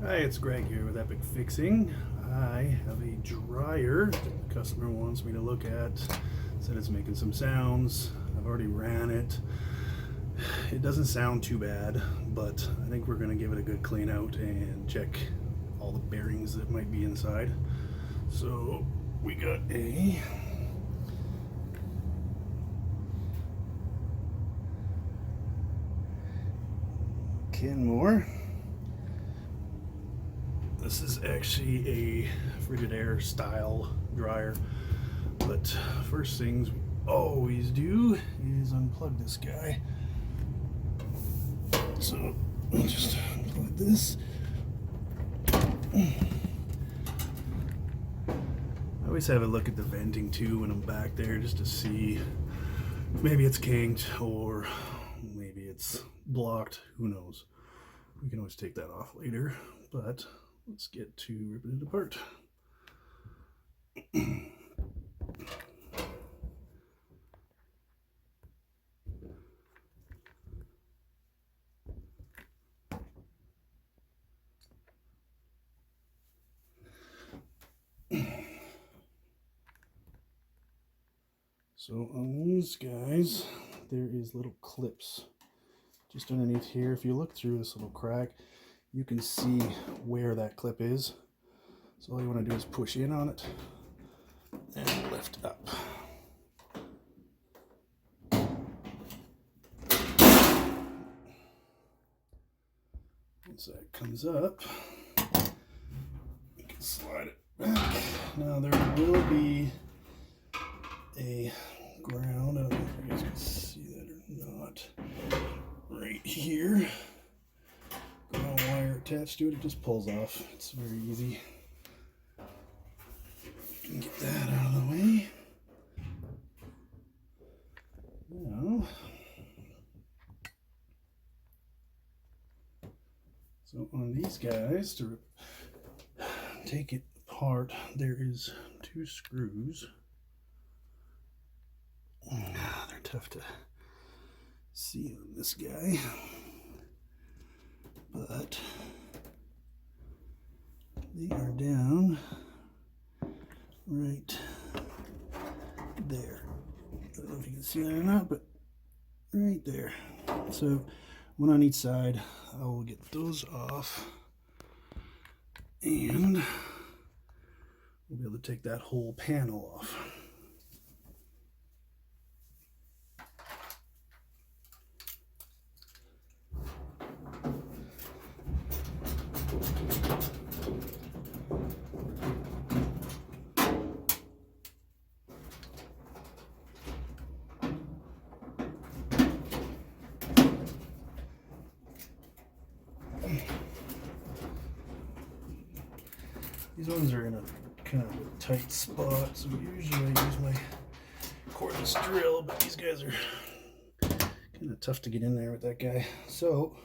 Hi, it's Greg here with Epic Fixing. I have a dryer that the customer wants me to look at. Said it's making some sounds. I've already ran it. It doesn't sound too bad, but I think we're going to give it a good clean out and check all the bearings that might be inside. So we got a Kenmore. This is actually a Frigidaire style dryer, but first things we always do is unplug this guy. So I'll just unplug this. I always have a look at the venting too when I'm back there, just to see if maybe it's kinked or maybe it's blocked. Who knows? We can always take that off later, but let's get to ripping it apart. So on these guys, there is little clips just underneath here. If you look through this little crack, you can see where that clip is. So all you want to do is push in on it and lift up. Once that comes up, you can slide it back. Now there will be a ground, I don't know if you guys can see that or not, right here. Ground wire attached to it, it just pulls off. It's very easy. You can get that out of the way. Now, so on these guys, to take it apart, there is 2 screws. They're tough to see on this guy, but they are down right there. I don't know if you can see that or not, but right there. So one on each side. I will get those off, and we'll be able to take that whole panel off. These ones are in a kind of a tight spot, so usually I use my cordless drill, but these guys are kind of tough to get in there with that guy. So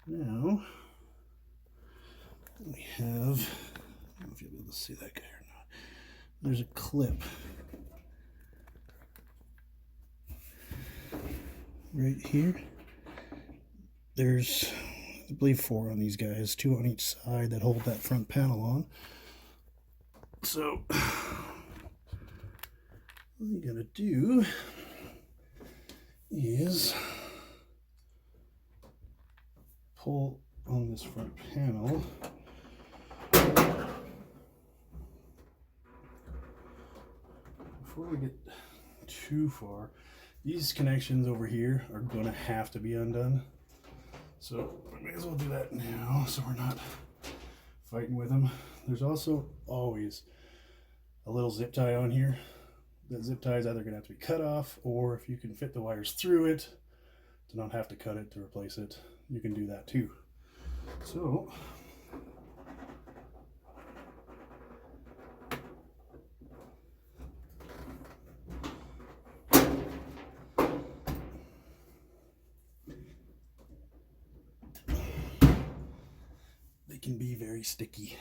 now we have, I don't know if you'll be able to see that guy or not. There's a clip right here. There's, I believe, 4 on these guys, 2 on each side that hold that front panel on. So what you gotta do is pull on this front panel. Before we get too far, these connections over here are going to have to be undone. So we may as well do that now so we're not fighting with them. There's also always a little zip tie on here. That zip tie is either going to have to be cut off, or if you can fit the wires through it to not have to cut it to replace it, you can do that too. So they can be very sticky.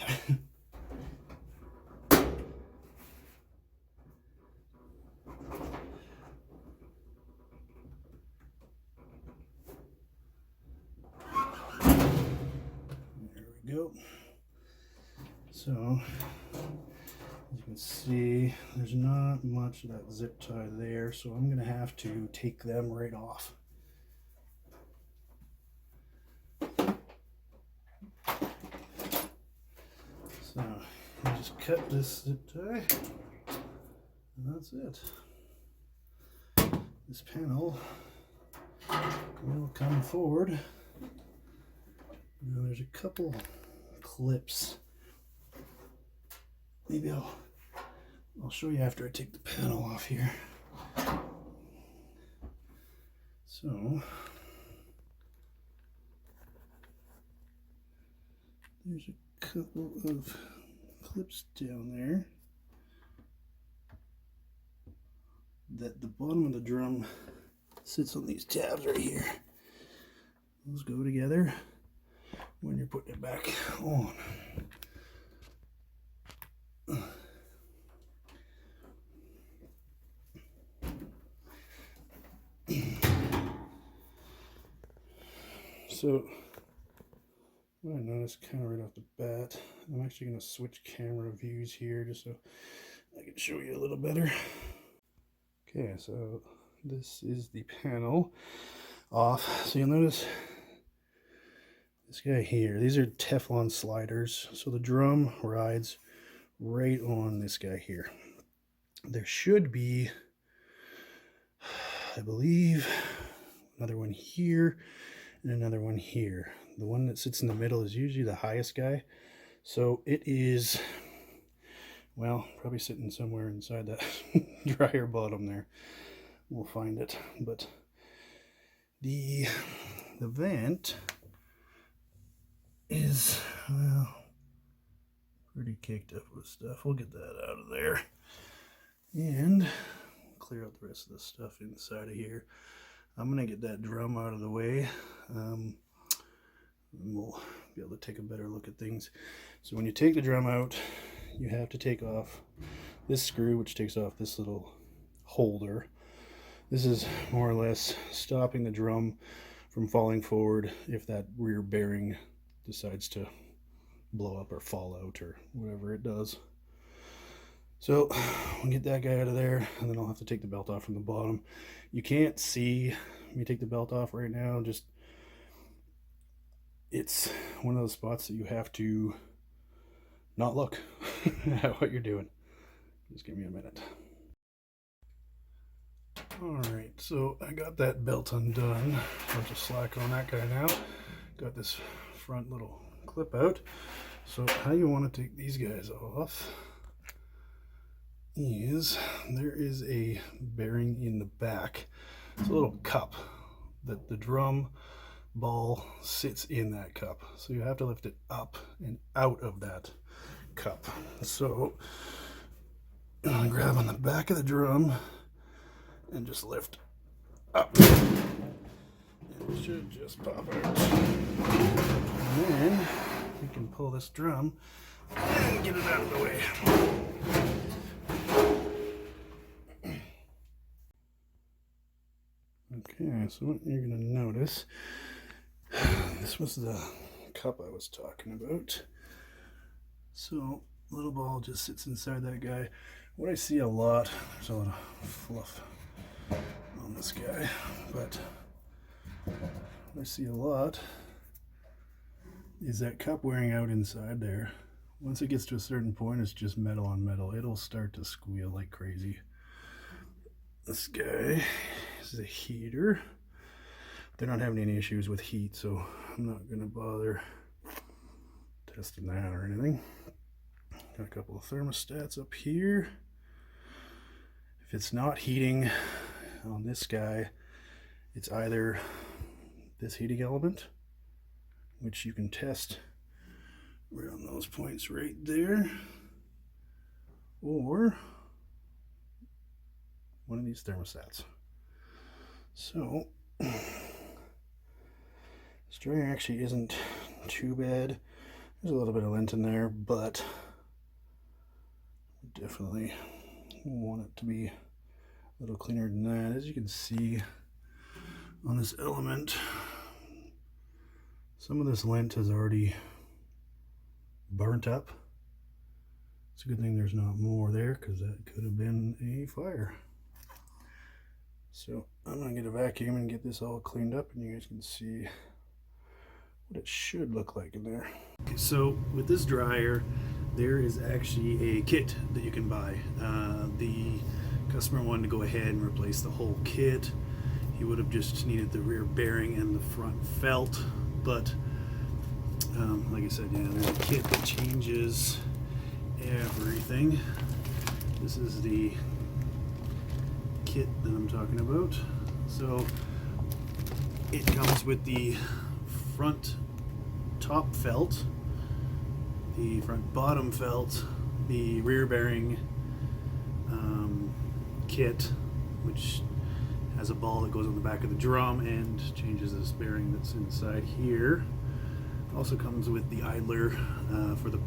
go. So as you can see, there's not much of that zip tie there, so I'm going to have to take them right off. So you just cut this zip tie, and that's it. This panel will come forward. Now there's a couple clips. Maybe I'll show you after I take the panel off here. So there's a couple of clips down there that the bottom of the drum sits on these tabs right here. Those go together when you're putting it back on. So what I noticed kind of right off the bat, I'm actually going to switch camera views here just so I can show you a little better. Okay, so this is the panel off. So you'll notice this guy here, these are Teflon sliders. So the drum rides right on this guy here. There should be, I believe, another one here and another one here. The one that sits in the middle is usually the highest guy. So it is, well, probably sitting somewhere inside that dryer bottom there. We'll find it. But the vent is, well, pretty caked up with stuff. We'll get that out of there. And clear out the rest of the stuff inside of here. I'm going to get that drum out of the way. And we'll be able to take a better look at things. So when you take the drum out, you have to take off this screw, which takes off this little holder. This is more or less stopping the drum from falling forward if that rear bearing decides to blow up or fall out or whatever it does. So we'll get that guy out of there, and then I'll have to take the belt off from the bottom. You can't see me take the belt off right now. Just, it's one of those spots that you have to not look at what you're doing. Just give me a minute. Alright, so I got that belt undone. Bunch of slack on that guy now. Got this front little clip out. So how you want to take these guys off is, there is a bearing in the back. It's a little cup that the drum ball sits in that cup. So you have to lift it up and out of that cup. So I'm gonna grab on the back of the drum and just lift up. It should just pop out. And then we can pull this drum and get it out of the way. Okay, so what you're going to notice, this was the cup I was talking about. So little ball just sits inside that guy. What I see a lot, there's a lot of fluff on this guy, but what I see a lot is that cup wearing out inside there. Once it gets to a certain point, it's just metal on metal. It'll start to squeal like crazy. This guy is a heater. They're not having any issues with heat, so I'm not going to bother testing that or anything. Got a couple of thermostats up here. If it's not heating on this guy, it's either this heating element, which you can test right on those points right there, or one of these thermostats. So this dryer actually isn't too bad. There's a little bit of lint in there, but definitely want it to be a little cleaner than that. As you can see on this element, some of this lint has already burnt up. It's a good thing there's not more there, because that could have been a fire. So I'm going to get a vacuum and get this all cleaned up, and you guys can see what it should look like in there. Okay, so with this dryer, there is actually a kit that you can buy. The customer wanted to go ahead and replace the whole kit. He would have just needed the rear bearing and the front felt, but like I said, yeah, there's a kit that changes everything. This is the kit that I'm talking about. So it comes with the front top felt, the front bottom felt, the rear bearing kit, which has a ball that goes on the back of the drum and changes this bearing that's inside here. Also comes with the idler for the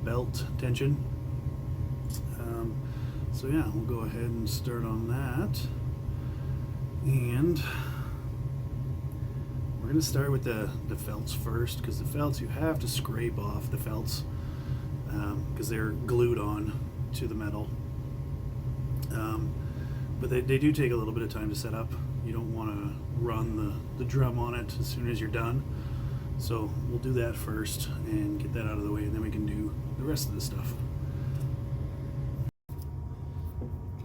belt tension. So yeah, we'll go ahead and start on that, and we're going to start with the felts first, because the felts, you have to scrape off the felts because they're glued on to the metal. But they do take a little bit of time to set up. You don't want to run the drum on it as soon as you're done. So we'll do that first and get that out of the way, and then we can do the rest of the stuff.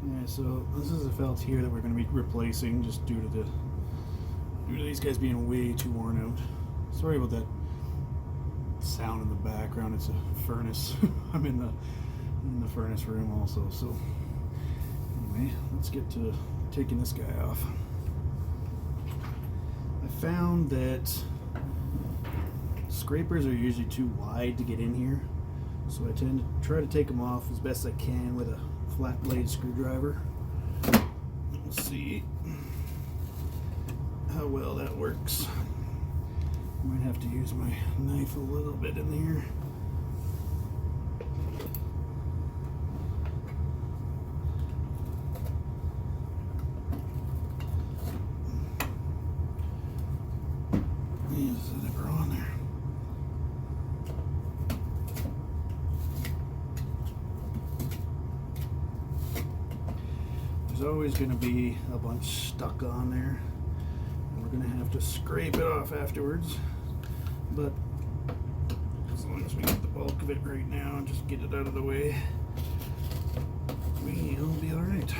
Okay, so this is the felt here that we're going to be replacing, just due to these guys being way too worn out. Sorry about that sound in the background. It's a furnace. I'm in the furnace room also. So anyway, let's get to taking this guy off. I found that scrapers are usually too wide to get in here, so I tend to try to take them off as best I can with a flat blade screwdriver. We'll see how well that works. I might have to use my knife a little bit in here. Use the zipper on there. There's always going to be a bunch stuck on there, and we're going to have to scrape it off afterwards, but as long as we get the bulk of it right now and just get it out of the way, we'll be alright.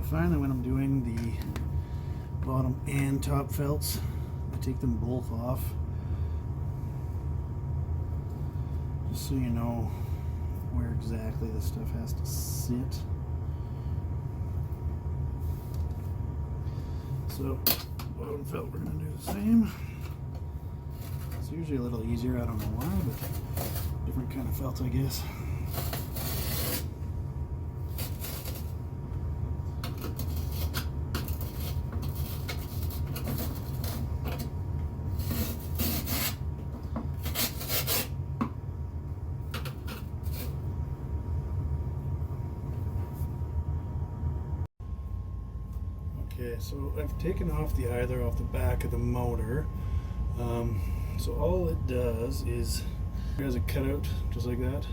Finally, when I'm doing the bottom and top felts, I take them both off, just so you know where exactly this stuff has to sit. So bottom felt, we're going to do the same. It's usually a little easier, I don't know why, but different kind of felt, I guess. Okay, so I've taken off the idler off the back of the motor. So all it does is, it has a cutout just like that.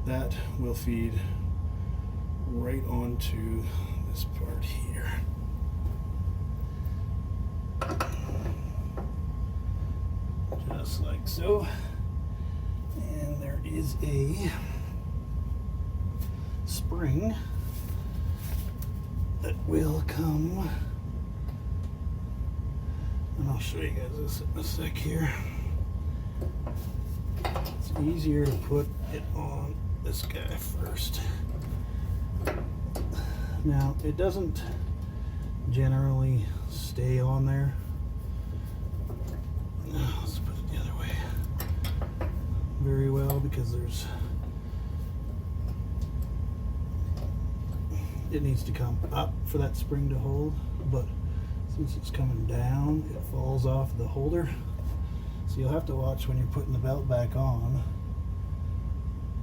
That will feed right onto this part here. Just like so. And there is a spring that will come, and I'll show you guys this in a sec here. It's easier to put it on this guy first. Now, it doesn't generally stay on there. Let's put it the other way very well, because it needs to come up for that spring to hold, but since it's coming down, it falls off the holder. So you'll have to watch when you're putting the belt back on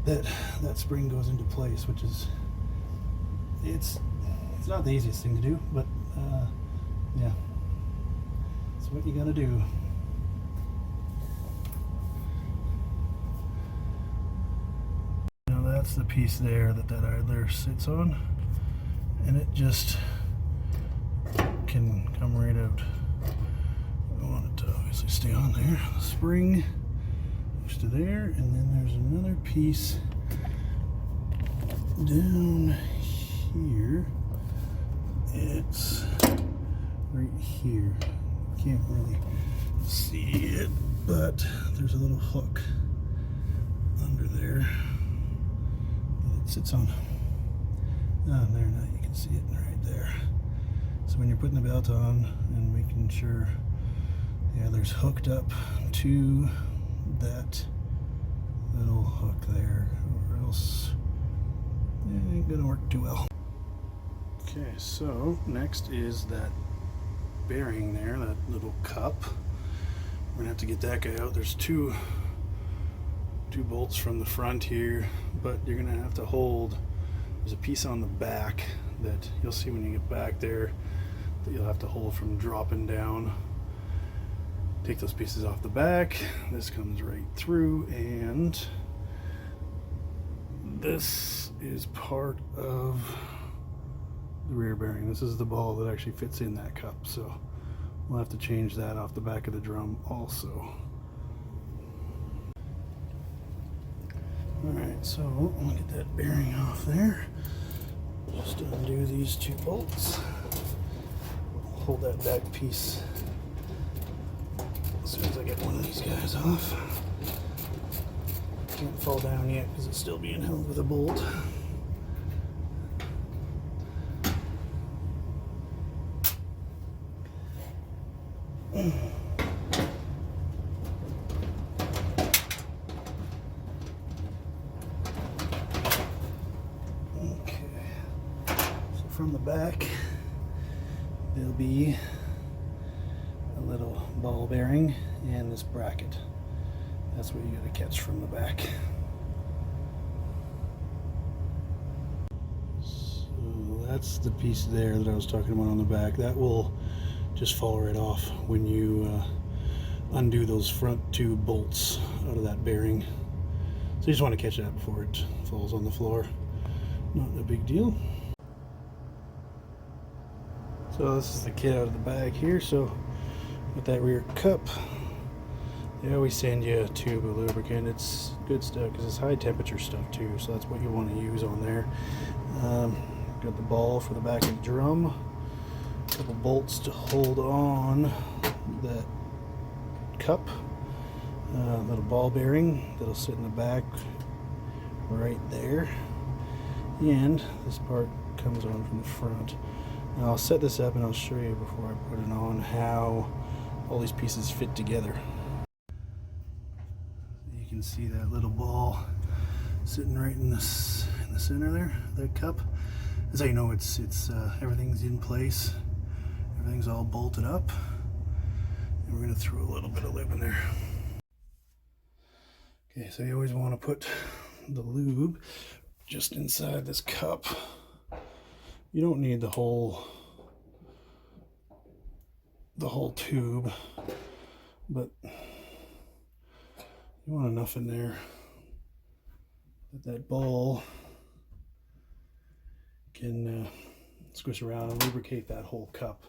that spring goes into place, which is it's not the easiest thing to do, but yeah, it's what you gotta do. Now that's the piece there that idler sits on, and it just can come right out. I want it to obviously stay on there. The spring goes to there, and then there's another piece down here. It's right here. Can't really see it, but there's a little hook under there that it sits on. Oh, there, now you can see it right there. So when you're putting the belt on and making sure the idler's hooked up to that little hook there, or else it ain't gonna work too well. Okay, so next is that bearing there, that little cup. We're gonna have to get that guy out. There's two bolts from the front here, but you're gonna have to hold. There's a piece on the back that you'll see when you get back there that you'll have to hold from dropping down. Take those pieces off the back. This comes right through, and this is part of the rear bearing. This is the ball that actually fits in that cup, so we'll have to change that off the back of the drum also. Alright, so I'll get that bearing off there. Just undo these two bolts. Hold that back piece as soon as I get one of these guys off. Can't fall down yet because it's still being held with a bolt. From the back, there'll be a little ball bearing and this bracket. That's what you got to catch from the back. So that's the piece there that I was talking about on the back. That will just fall right off when you undo those front two bolts out of that bearing. So you just want to catch that before it falls on the floor. Not a big deal. So this is the kit out of the bag here. So with that rear cup, they always send you a tube of lubricant. It's good stuff because it's high temperature stuff too, so that's what you want to use on there. Got the ball for the back of the drum, a couple bolts to hold on that cup, little ball bearing that'll sit in the back right there, and this part comes on from the front. Now I'll set this up and I'll show you before I put it on how all these pieces fit together. You can see that little ball sitting right in the center there, that cup. That's how you know it's everything's in place. Everything's all bolted up. And we're going to throw a little bit of lube in there. Okay, so you always want to put the lube just inside this cup. You don't need the whole tube, but you want enough in there that ball can squish around and lubricate that whole cup.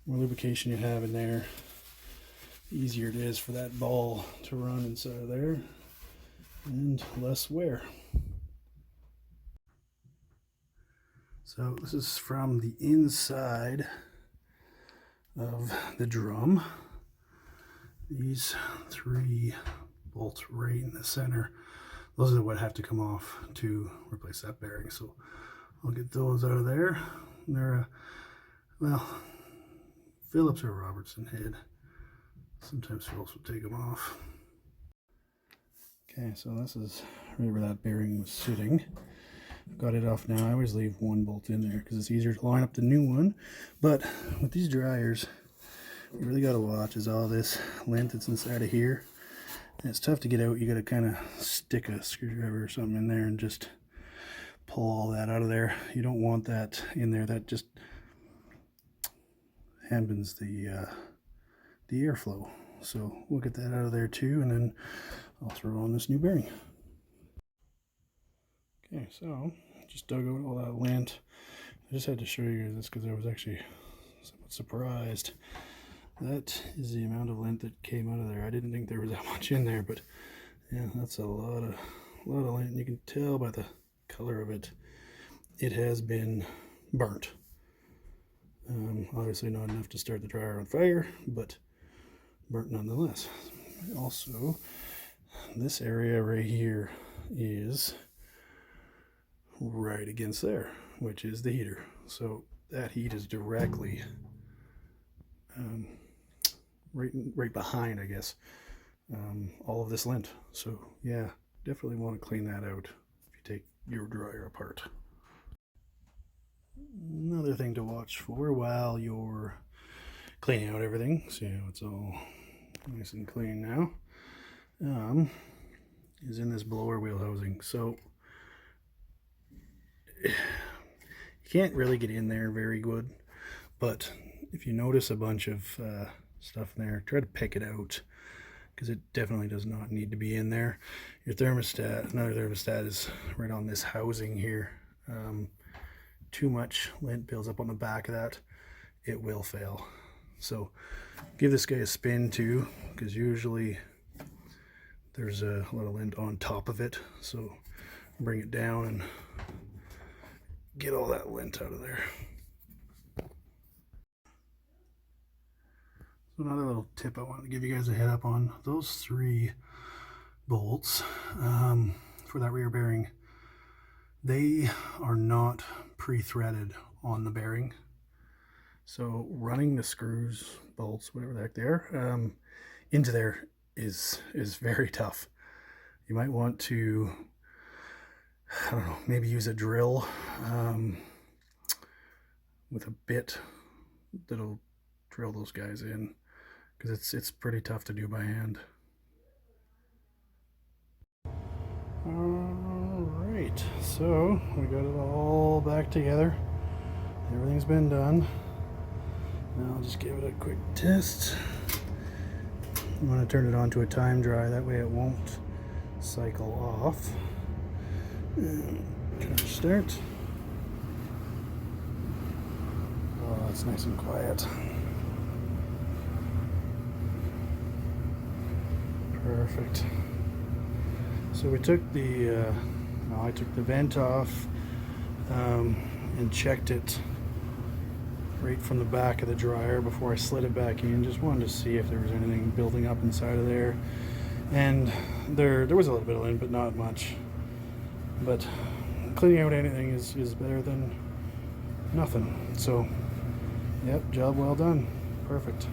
The more lubrication you have in there, the easier it is for that ball to run inside of there, and less wear. So this is from the inside of the drum. These three bolts right in the center, those are what have to come off to replace that bearing. So I'll get those out of there. They're well, Phillips or Robertson head. Sometimes Phillips will take them off. Okay, so this is right where that bearing was sitting. Got it off now. I always leave one bolt in there because it's easier to line up the new one. But with these dryers, you really got to watch is all this lint that's inside of here. And it's tough to get out. You got to kind of stick a screwdriver or something in there and just pull all that out of there. You don't want that in there. That just hampens the airflow. So we'll get that out of there too, and then I'll throw on this new bearing. Okay, so just dug out all that lint. I just had to show you this because I was actually somewhat surprised. That is the amount of lint that came out of there. I didn't think there was that much in there, but yeah, that's a lot of lint. You can tell by the color of it, it has been burnt. Obviously not enough to start the dryer on fire, but burnt nonetheless. Also, this area right here is right against there, which is the heater. So that heat is directly right behind, I guess, all of this lint. So yeah, definitely want to clean that out if you take your dryer apart. Another thing to watch for while you're cleaning out everything, see how it's all nice and clean now, is in this blower wheel housing. So you can't really get in there very good, but if you notice a bunch of stuff in there, try to pick it out, because it definitely does not need to be in there. Your thermostat, another thermostat, is right on this housing here. Too much lint builds up on the back of that, it will fail. So give this guy a spin too, because usually there's a lot of lint on top of it. So bring it down and get all that lint out of there. So another little tip I wanted to give you guys a head up on, those 3 bolts for that rear bearing, they are not pre-threaded on the bearing. So running the screws, bolts, whatever the heck they are, into there is very tough. You might want to, I don't know, maybe use a drill with a bit that'll drill those guys in, because it's pretty tough to do by hand. Alright, so we got it all back together. Everything's been done. Now I'll just give it a quick test. I'm going to turn it on to a time dry, that way it won't cycle off. And try to start. Oh, it's nice and quiet. Perfect. So we took I took the vent off and checked it right from the back of the dryer before I slid it back in. Just wanted to see if there was anything building up inside of there. And there was a little bit of lint, but not much. But cleaning out anything is better than nothing. So, yep, job well done. Perfect.